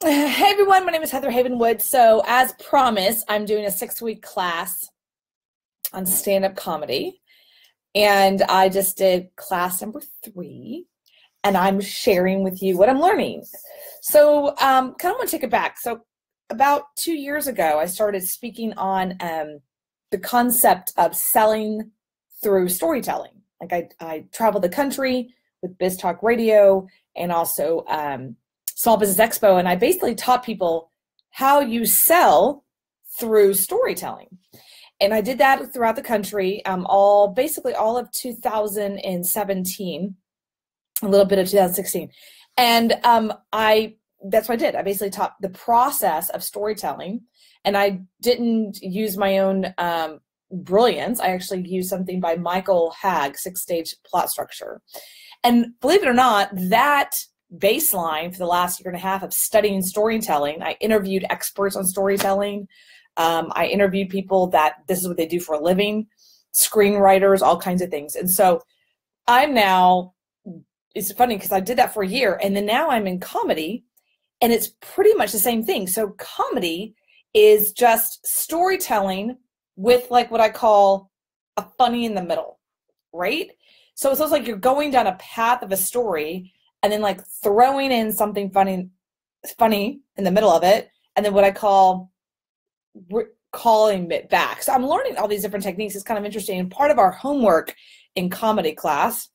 Hey everyone, my name is Heather Havenwood. So, as promised, I'm doing a 6-week class on stand-up comedy. And I just did class number 3, and I'm sharing with you what I'm learning. So, kind of want to take it back. So, about 2 years ago, I started speaking on the concept of selling through storytelling. Like I traveled the country with Biz Talk Radio and also Small Business Expo, and I basically taught people how you sell through storytelling. And I did that throughout the country, basically all of 2017, a little bit of 2016. And that's what I did. I basically taught the process of storytelling, and I didn't use my own brilliance. I actually used something by Michael Hagg, 6-stage plot structure. And believe it or not, that baseline for the last year and a half of studying storytelling, I interviewed experts on storytelling. I interviewed people that this is what they do for a living, screenwriters, all kinds of things. And so it's funny because I did that for a year, and then now I'm in comedy, and it's pretty much the same thing. So comedy is just storytelling with like what I call a funny in the middle, right? So it's almost like you're going down a path of a story and then like throwing in something funny in the middle of it, and then what I call calling it back. So I'm learning all these different techniques. It's kind of interesting. And part of our homework in comedy class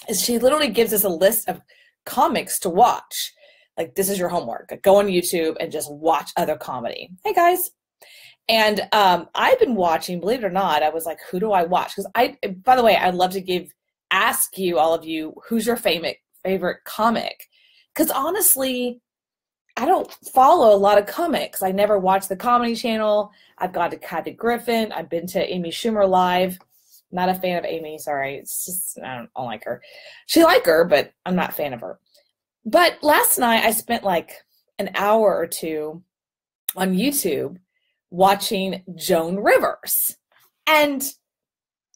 is she literally gives us a list of comics to watch. Like, this is your homework. Go on YouTube and just watch other comedy. Hey guys. And I've been watching, believe it or not, I was like, who do I watch? Because by the way, I'd love to ask you, all of you, who's your favorite comic? Because honestly, I don't follow a lot of comics. I never watch the Comedy Channel. I've gone to Kathy Griffin. I've been to Amy Schumer Live. Not a fan of Amy, sorry. It's just, I don't like her. She like her, but I'm not a fan of her. But last night I spent like an hour or two on YouTube watching Joan Rivers. And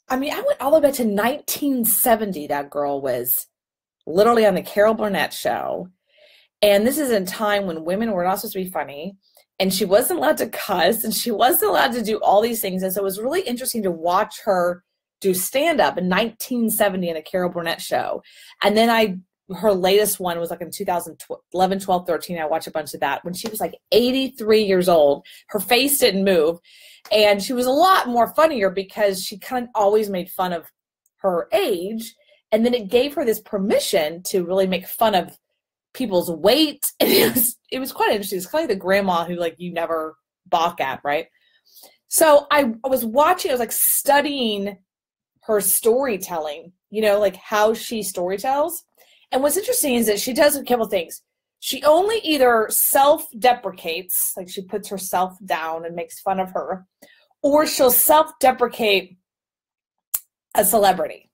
I mean, I went all the way back to 1970. That girl was literally on the Carol Burnett show. And this is in time when women were not supposed to be funny, and she wasn't allowed to cuss, and she wasn't allowed to do all these things. And so it was really interesting to watch her do stand-up in 1970 in a Carol Burnett show. And then her latest one was like in 2011, 12, 13. I watched a bunch of that when she was like 83 years old. Her face didn't move. And she was a lot more funnier because she kind of always made fun of her age. And then it gave her this permission to really make fun of people's weight. And it was quite interesting. It's kind of like the grandma who like you never balk at, right? So I was watching, I was like studying her storytelling, like how she storytells. And what's interesting is that she does a couple things. She only either self-deprecates, like she puts herself down and makes fun of her, or she'll self-deprecate a celebrity.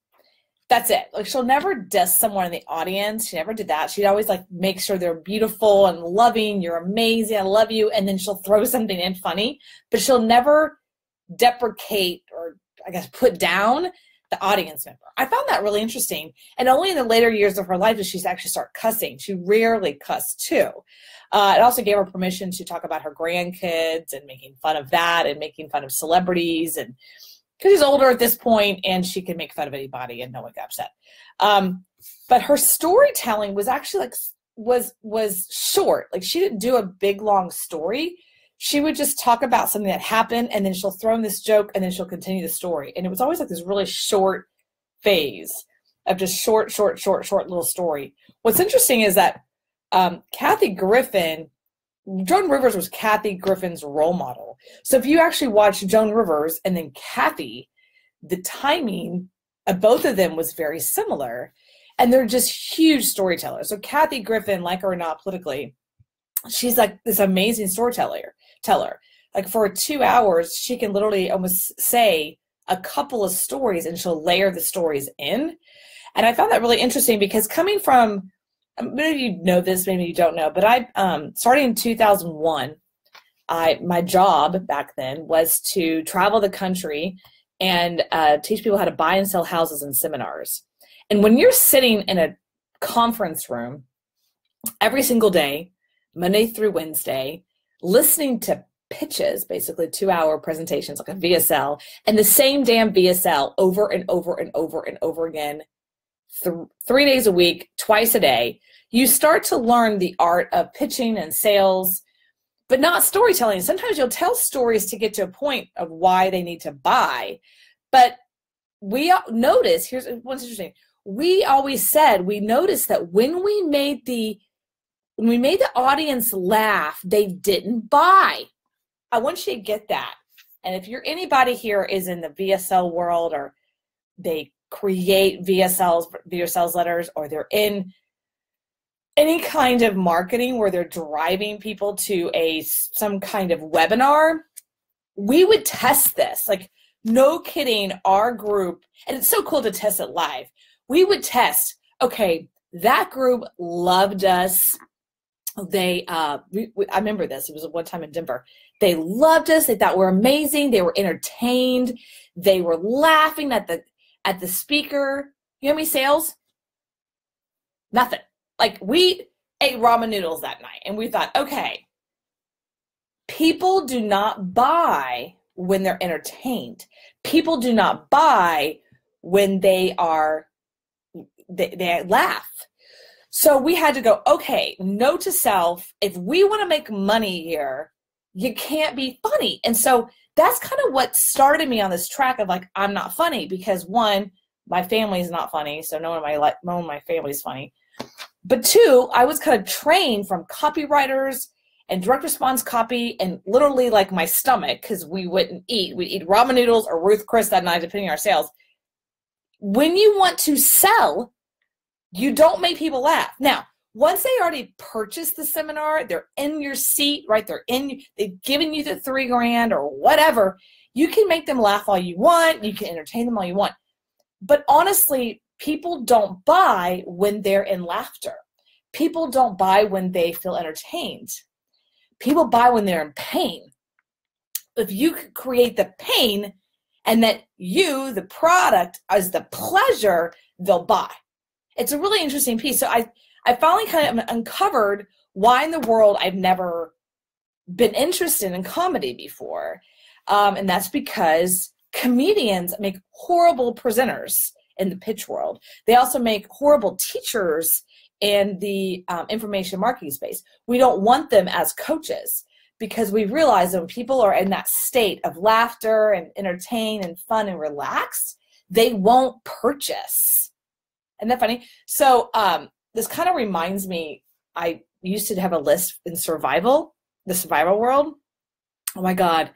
That's it. Like, she'll never diss someone in the audience. She never did that. She'd always like make sure they're beautiful and loving. You're amazing. I love you. And then she'll throw something in funny, but she'll never deprecate or I guess put down the audience member. I found that really interesting. And only in the later years of her life did she actually start cussing. She rarely cussed too. It also gave her permission to talk about her grandkids and making fun of that and making fun of celebrities, and because she's older at this point and she can make fun of anybody and no one got upset. But her storytelling was actually like was short. Like, she didn't do a big long story. She would just talk about something that happened, and then she'll throw in this joke, and then she'll continue the story. And it was always like this really short phase of just short little story. What's interesting is that Kathy Griffin, Joan Rivers was Kathy Griffin's role model. So if you actually watch Joan Rivers and then Kathy, the timing of both of them was very similar. And they're just huge storytellers. So Kathy Griffin, like her or not politically, she's like this amazing storyteller. Like, for 2 hours, she can literally almost say a couple of stories and she'll layer the stories in. And I found that really interesting because coming from, many of you know this, maybe you don't know, but I starting in 2001, my job back then was to travel the country and teach people how to buy and sell houses in seminars. And when you're sitting in a conference room every single day, Monday through Wednesday, listening to pitches, basically 2-hour presentations, like a VSL, and the same damn VSL over and over and over and over again, 3 days a week, twice a day, you start to learn the art of pitching and sales, but not storytelling. Sometimes you'll tell stories to get to a point of why they need to buy. But we notice, here's what's interesting. We always said, we noticed that when we made the audience laugh, they didn't buy. I want you to get that. And if you're anybody here is in the VSL world, or they create VSL letters, or they're in any kind of marketing where they're driving people to some kind of webinar, we would test this. Like, no kidding, our group, and it's so cool to test it live. We would test, okay, that group loved us. I remember this. It was one time in Denver. They loved us. They thought we're amazing. They were entertained. They were laughing at the speaker. You know how many sales? Nothing. Like, we ate ramen noodles that night, and we thought, okay, people do not buy when they're entertained. People do not buy when they laugh. So we had to go, okay, note to self, if we want to make money here, you can't be funny. And so that's kind of what started me on this track of like, I'm not funny, because one, my family is not funny. So no one in my family is funny. But two, I was kind of trained from copywriters and direct response copy, and literally like my stomach, because we wouldn't eat. We'd eat ramen noodles or Ruth Chris that night, depending on our sales. When you want to sell, you don't make people laugh. Now, once they already purchased the seminar, they're in your seat, right? They've given you the $3,000 or whatever. You can make them laugh all you want. You can entertain them all you want. But honestly, people don't buy when they're in laughter. People don't buy when they feel entertained. People buy when they're in pain. If you could create the pain and that you, the product, is the pleasure, they'll buy. It's a really interesting piece. So I finally kind of uncovered why in the world I've never been interested in comedy before. And that's because comedians make horrible presenters in the pitch world. They also make horrible teachers in the information marketing space. We don't want them as coaches, because we realize that when people are in that state of laughter and entertain and fun and relaxed, they won't purchase. Isn't that funny? So this kind of reminds me, I used to have a list in the survival world. Oh my God.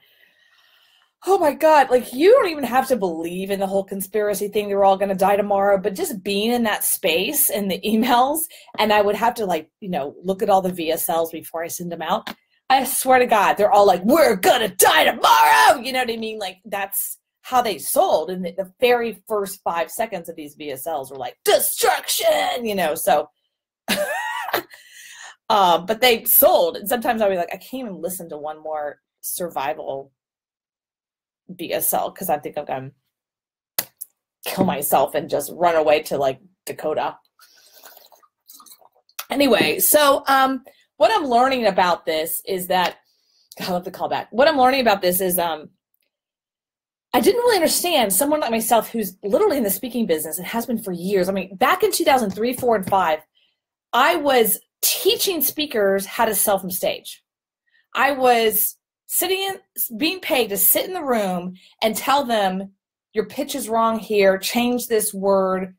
Like, you don't even have to believe in the whole conspiracy thing. They're all going to die tomorrow, but just being in that space and the emails, and I would have to look at all the VSLs before I send them out. I swear to God, they're all like, we're going to die tomorrow. You know what I mean? Like, that's how they sold. And the very first 5 seconds of these VSLs were like, destruction, so, but they sold. And sometimes I'll be like, I can't even listen to one more survival VSL, because I think I'm going to kill myself and just run away to like Dakota. Anyway, so what I'm learning about this is that, I love the callback. What I'm learning about this is I didn't really understand someone like myself who's literally in the speaking business and has been for years. I mean, back in 2003, 4, and 5, I was teaching speakers how to sell from stage. I was being paid to sit in the room and tell them, your pitch is wrong here, change this word,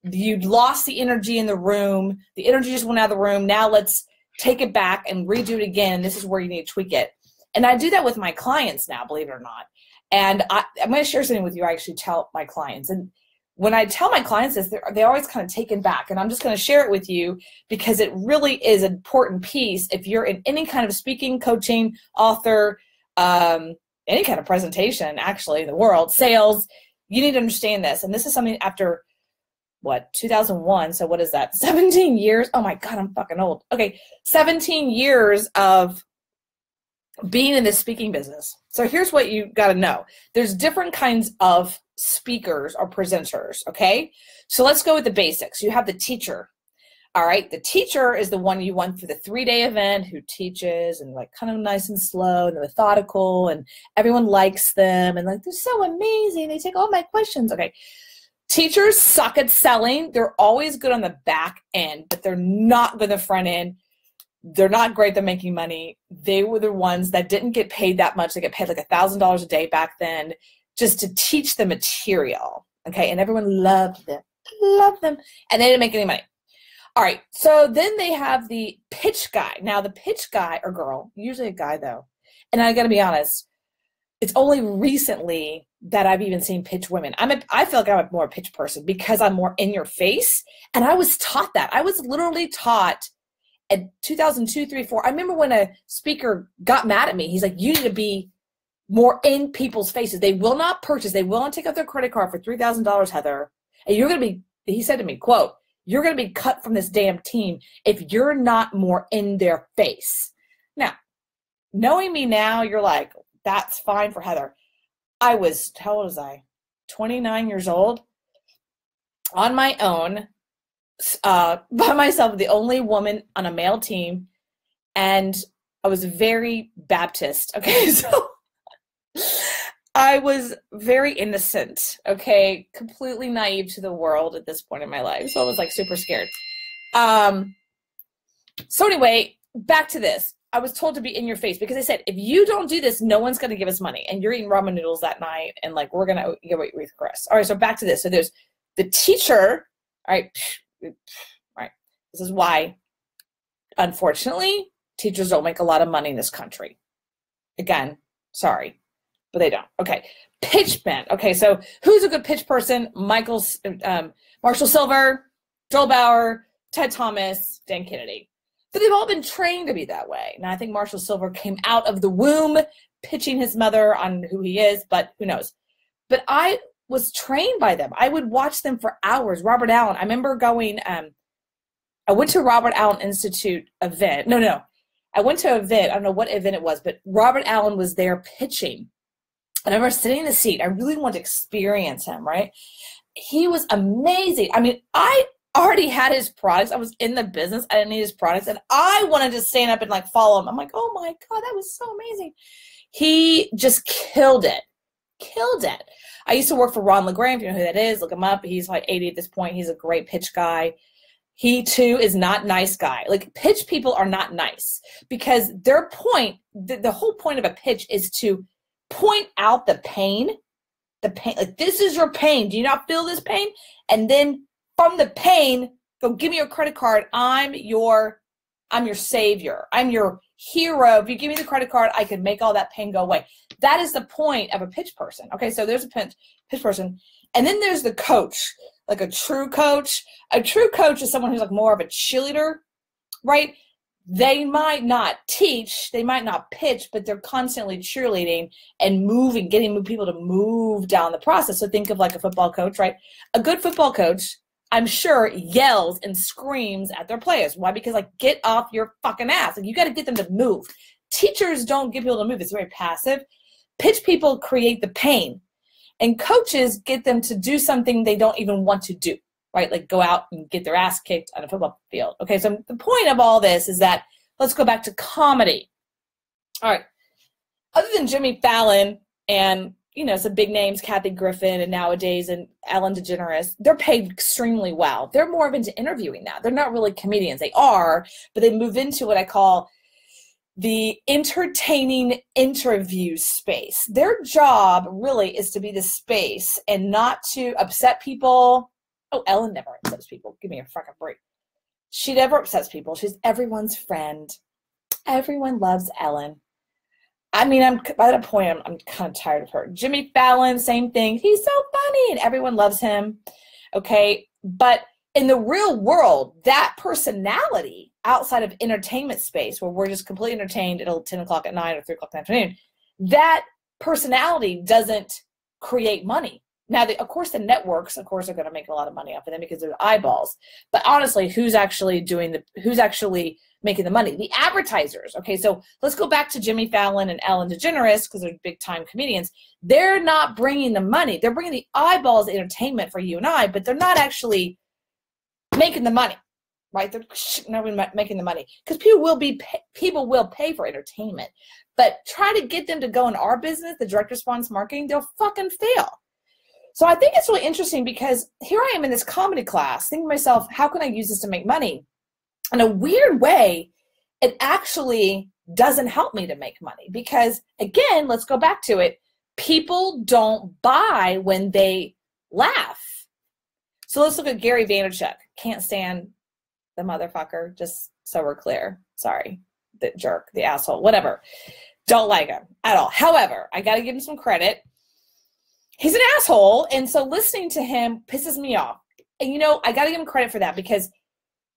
you lost the energy in the room, the energy just went out of the room, now let's take it back and redo it again, this is where you need to tweak it. And I do that with my clients now, believe it or not. And I'm going to share something with you I actually tell my clients. And when I tell my clients this, they're always kind of taken back. And I'm just going to share it with you because it really is an important piece. If you're in any kind of speaking, coaching, author, any kind of presentation, actually, in the world, sales, you need to understand this. And this is something after, 2001. So what is that? 17 years. Oh my God, I'm fucking old. Okay. 17 years of being in this speaking business. So here's what you got to know. There's different kinds of speakers or presenters. Okay. So let's go with the basics. You have the teacher. All right, the teacher is the one you want for the 3-day event who teaches and like kind of nice and slow and methodical and everyone likes them and like they're so amazing. They take all my questions. Okay. Teachers suck at selling. They're always good on the back end, but they're not good on the front end. They're not great at making money. They were the ones that didn't get paid that much. They get paid like $1,000 a day back then just to teach the material. Okay. And everyone loved them. And they didn't make any money. All right, so then they have the pitch guy. Now, the pitch guy, or girl, usually a guy though, and I gotta be honest, it's only recently that I've even seen pitch women. I feel like I'm a more pitch person because I'm more in your face, and I was taught that. I was literally taught in 2002, 3, 4. I remember when a speaker got mad at me. He's like, you need to be more in people's faces. They will not purchase. They will not take out their credit card for $3,000, Heather, and you're gonna be, he said to me, quote, you're going to be cut from this damn team if you're not more in their face. Now, knowing me now, you're like, that's fine for Heather. I was, how old was I? 29 years old, on my own, by myself, the only woman on a male team, and I was very Baptist, okay? So I was very innocent, okay, completely naive to the world at this point in my life. So I was like super scared. So anyway, back to this. I was told to be in your face because I said, if you don't do this, no one's going to give us money. And you're eating ramen noodles that night and like, we're going to get with Chris. All right, so back to this. So there's the teacher, all right, this is why, unfortunately, teachers don't make a lot of money in this country. Again, sorry. But they don't. Okay. Pitch men. Okay. So who's a good pitch person? Marshall Silver, Joel Bauer, Ted Thomas, Dan Kennedy. But they've all been trained to be that way. Now I think Marshall Silver came out of the womb pitching his mother on who he is, but who knows? But I was trained by them. I would watch them for hours. Robert Allen. I remember going, I went to a Robert Allen Institute event. No. I went to an event. I don't know what event it was, but Robert Allen was there pitching. And I remember sitting in the seat. I really wanted to experience him, right? He was amazing. I mean, I already had his products. I was in the business. I didn't need his products. And I wanted to stand up and like follow him. I'm like, oh my God, that was so amazing. He just killed it. I used to work for Ron LeGrand, if you know who that is. Look him up. He's like 80 at this point. He's a great pitch guy. He too is not nice guy. Like pitch people are not nice because their point, the whole point of a pitch is to point out the pain, like this is your pain. Do you not feel this pain? And then from the pain, go give me your credit card. I'm your savior. I'm your hero. If you give me the credit card, I can make all that pain go away. That is the point of a pitch person. Okay, so there's a pitch person. And then there's the coach, like a true coach. A true coach is someone who's like more of a cheerleader, right? They might not teach, they might not pitch, but they're constantly cheerleading and moving, getting people to move down the process. So think of like a football coach, right? A good football coach, I'm sure, yells and screams at their players. Why? Because like, get off your fucking ass. Like you got to get them to move. Teachers don't get people to move. It's very passive. Pitch people create the pain. And coaches get them to do something they don't even want to do. Right, like go out and get their ass kicked on a football field. Okay, so the point of all this is that let's go back to comedy. All right, other than Jimmy Fallon and some big names, Kathy Griffin, and nowadays and Ellen DeGeneres, they're paid extremely well. They're more into interviewing now. They're not really comedians. They are, but they move into what I call the entertaining interview space. Their job really is to be the space and not to upset people. Oh, Ellen never upsets people. Give me a fucking break. She never upsets people. She's everyone's friend. Everyone loves Ellen. I mean, I'm by that point, I'm kind of tired of her. Jimmy Fallon, same thing. He's so funny and everyone loves him. Okay. But in the real world, that personality outside of entertainment space where we're just completely entertained at 10 o'clock at night or 3 o'clock in the afternoon, that personality doesn't create money. Now, of course, the networks, of course, are going to make a lot of money off of them because they're eyeballs. But honestly, who's actually making the money? The advertisers. Okay, so let's go back to Jimmy Fallon and Ellen DeGeneres because they're big-time comedians. They're not bringing the money. They're bringing the eyeballs, the entertainment for you and I, but they're not actually making the money. right? They're not making the money because people will pay for entertainment. But try to get them to go in our business, the direct response marketing, they'll fucking fail. So I think it's really interesting because here I am in this comedy class thinking to myself, how can I use this to make money? In a weird way, it actually doesn't help me to make money because, again, let's go back to it. People don't buy when they laugh. So let's look at Gary Vaynerchuk. Can't stand the motherfucker, just so we're clear. Sorry, the jerk, the asshole, whatever. Don't like him at all. However, I got to give him some credit. He's an asshole, and so listening to him pisses me off. And, you know, I got to give him credit for that because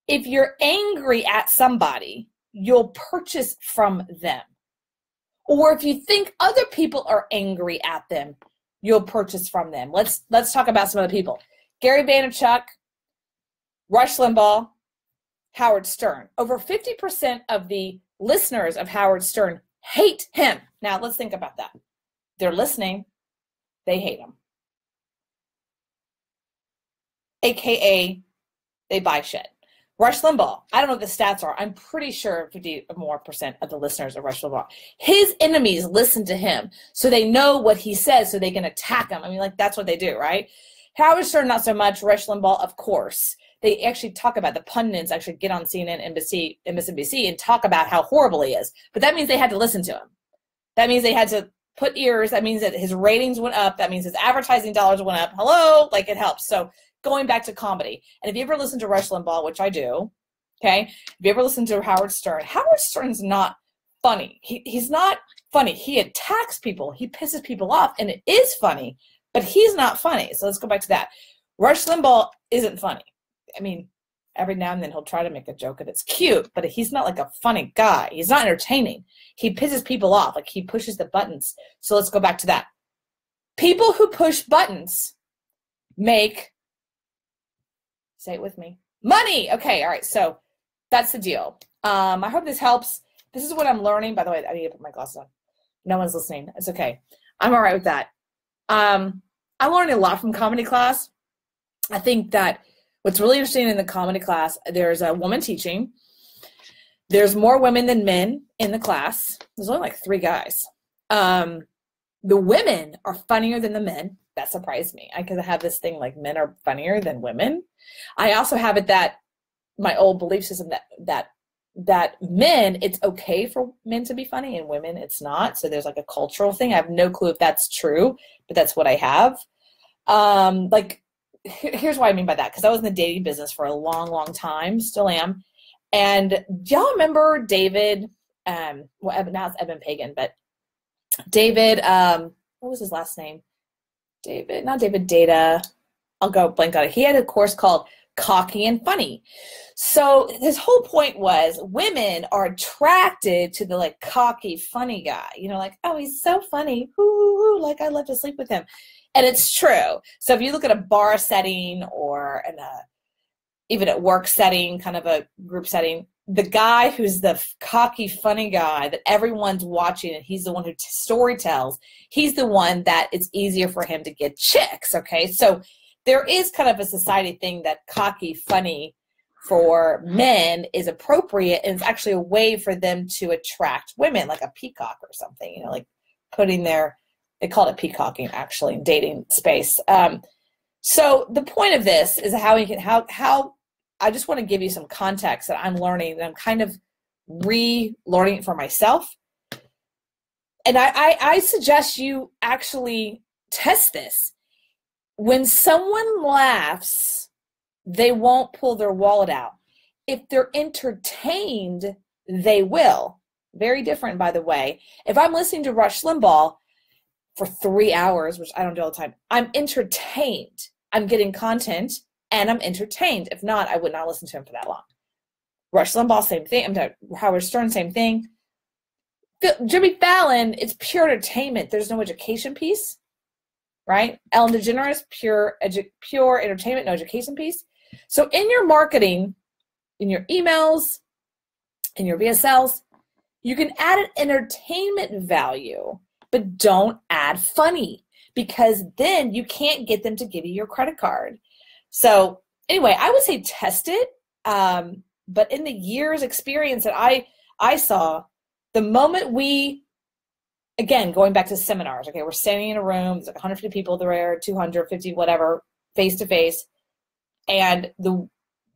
if you're angry at somebody, you'll purchase from them. Or if you think other people are angry at them, you'll purchase from them. Let's talk about some other people. Gary Vaynerchuk, Rush Limbaugh, Howard Stern. Over 50% of the listeners of Howard Stern hate him. Now, let's think about that. They're listening. They hate him. AKA, they buy shit. Rush Limbaugh, I don't know what the stats are. I'm pretty sure 50 or more % of the listeners of Rush Limbaugh. His enemies listen to him, so they know what he says, so they can attack him. I mean, like, that's what they do, right? Howard Stern, not so much. Rush Limbaugh, of course. They actually talk about, the pundits actually get on CNN, NBC, MSNBC, and talk about how horrible he is. But that means they had to listen to him. That means they had to put ears. That means that his ratings went up. That means his advertising dollars went up. Hello? Like, it helps. So going back to comedy. And if you ever listen to Rush Limbaugh, which I do, okay, if you ever listen to Howard Stern's not funny. He's not funny. He attacks people. He pisses people off, and it is funny, but he's not funny. So let's go back to that. Rush Limbaugh isn't funny. I mean, every now and then he'll try to make a joke, and it's cute, but he's not like a funny guy. He's not entertaining. He pisses people off. Like, he pushes the buttons. So let's go back to that. People who push buttons make, say it with me, money. Okay, all right, so that's the deal. I hope this helps. This is what I'm learning. By the way, I need to put my glasses on. No one's listening. It's okay. I'm all right with that. I learned a lot from comedy class. I think that what's really interesting in the comedy class, there's a woman teaching. There's more women than men in the class. There's only like 3 guys. The women are funnier than the men. That surprised me. I could have this thing like men are funnier than women. I also have it that my old belief system that men, it's okay for men to be funny and women it's not. So there's like a cultural thing. I have no clue if that's true, but that's what I have. Like, here's what I mean by that, because I was in the dating business for a long, long time, still am. And do y'all remember David? Well, now it's Evan Pagan, but David, what was his last name? David, not David Data. I'll go blank on it. He had a course called Cocky and Funny. So his whole point was women are attracted to the like cocky, funny guy. You know, like, oh, he's so funny. Ooh, like, I love to sleep with him. And it's true. So if you look at a bar setting or even at work setting, kind of a group setting, the guy who's the cocky, funny guy that everyone's watching and he's the one who story tells, he's the one that it's easier for him to get chicks, okay? So there is kind of a society thing that cocky, funny for men is appropriate, and it's actually a way for them to attract women, like a peacock or something, you know, like putting their, they call it peacocking actually in dating space. So the point of this is how you can, how I just want to give you some context that I'm learning, that I'm kind of relearning it for myself. And I suggest you actually test this. When someone laughs, they won't pull their wallet out. If they're entertained, they will. Very different, by the way. If I'm listening to Rush Limbaugh for 3 hours, which I don't do all the time, I'm entertained. I'm getting content. And I'm entertained. If not, I would not listen to him for that long. Rush Limbaugh, same thing. I'm talking Howard Stern, same thing. Jimmy Fallon, it's pure entertainment. There's no education piece, right? Ellen DeGeneres, pure entertainment, no education piece. So in your marketing, in your emails, in your VSLs, you can add an entertainment value, but don't add funny, because then you can't get them to give you your credit card. So anyway, I would say test it. But in the years experience that I saw, the moment we, again, going back to seminars, okay, we're standing in a room, there's like 150 people there, 250, whatever, face to face, and the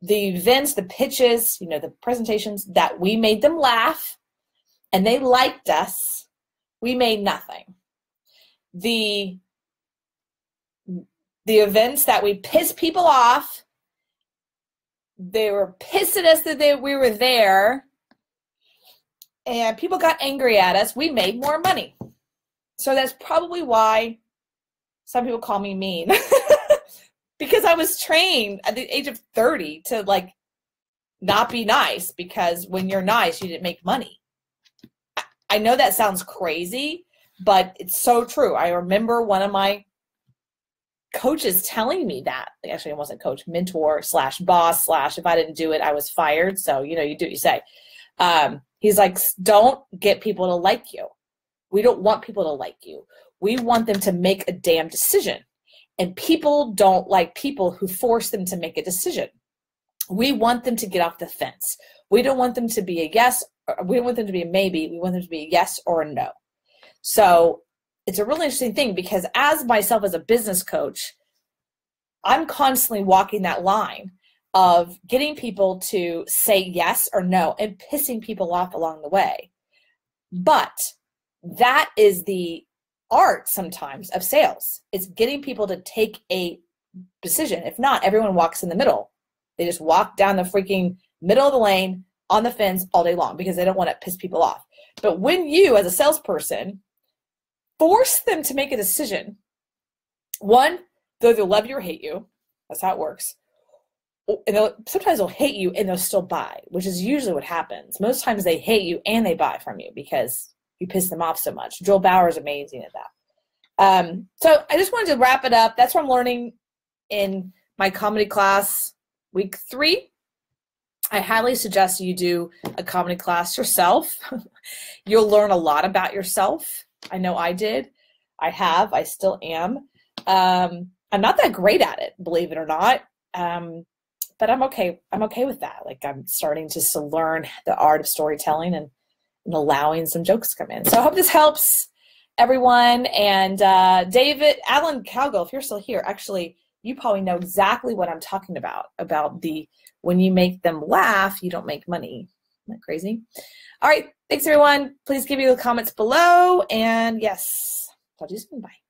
events, the pitches, you know, the presentations that we made them laugh and they liked us, we made nothing. The events that we pissed people off, they were pissed at us that we were there, and people got angry at us, we made more money. So that's probably why some people call me mean. Because I was trained at the age of 30 to like not be nice, because when you're nice, you didn't make money. I know that sounds crazy, but it's so true. I remember one of my coaches telling me that. Actually, I wasn't coach, mentor / boss / if I didn't do it, I was fired. So, you know, you do what you say. He's like, don't get people to like you. We don't want people to like you. We want them to make a damn decision. And people don't like people who force them to make a decision. We want them to get off the fence. We don't want them to be a yes. We don't want them to be a maybe. We want them to be a yes or a no. So it's a really interesting thing, because as myself as a business coach, I'm constantly walking that line of getting people to say yes or no and pissing people off along the way. But that is the art sometimes of sales. It's getting people to take a decision. If not, everyone walks in the middle. They just walk down the freaking middle of the lane on the fence all day long because they don't want to piss people off. But when you, as a salesperson, force them to make a decision, one, they'll either love you or hate you. That's how it works. And sometimes they'll hate you and they'll still buy, which is usually what happens. Most times they hate you and they buy from you because you piss them off so much. Joel Bauer is amazing at that. So I just wanted to wrap it up. That's what I'm learning in my comedy class, week 3. I highly suggest you do a comedy class yourself. You'll learn a lot about yourself. I know I did. I still am. I'm not that great at it, believe it or not. But I'm okay. I'm okay with that. Like, I'm starting just to learn the art of storytelling and allowing some jokes to come in. So I hope this helps everyone. And David, Alan Cowgill, if you're still here, actually, you probably know exactly what I'm talking about the, when you make them laugh, you don't make money. Isn't that crazy? All right. Thanks, everyone. Please give me the comments below. And yes, talk to you soon. Bye.